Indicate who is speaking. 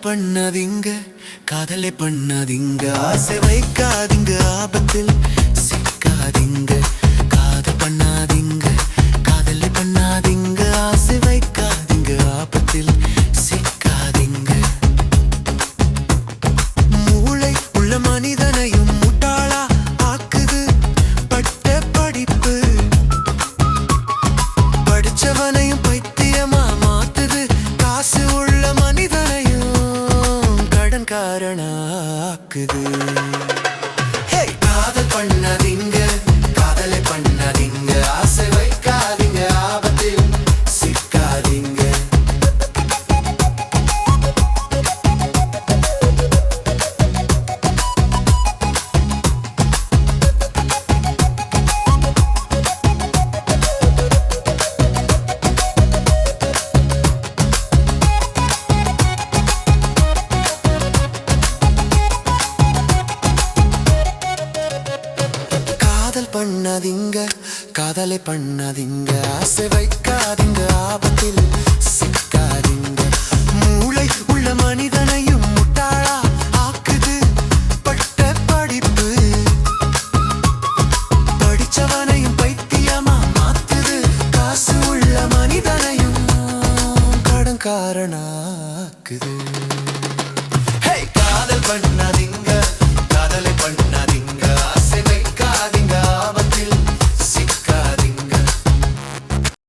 Speaker 1: பண்ணாதீங்க, காதலை பண்ணாதீங்க, ஆசை வைக்காதீங்க, ஆபத்தில் சிக்காதீங்க. காதல் பண்ணாதீங்க, காதலை பண்ணாதீங்க, ஆசை வைக்காதீங்க, ஆபத்தில் சிக்காதீங்க. மூளை உள்ள மனிதனையும் முட்டாளா ஆக்குது பட்ட படிப்பு, படிச்சவனையும் பைத்தியமா மாத்துது காசு உள்ள மனிதனையும் கடன்காரனா ஆக்குது. காதல் பண்ணாதீங்க, காதலை பண்ணாதீங்க, ஆசை வைக்காதீங்க, ஆபத்தில் சிக்காதீங்க. காதல் பண்ணாதீங்க, காதலை பண்ணாதீங்க, ஆசை வைக்காதீங்க, ஆபத்தில் சிக்காதீங்க. மூளை உள்ள மனிதனையும் முட்டாளா ஆக்குது பட்ட படிப்பு, படிச்சவனையும் பைத்தியமா மாத்துது காசு உள்ள மனிதனையும் கடன்காரனா ஆக்குது.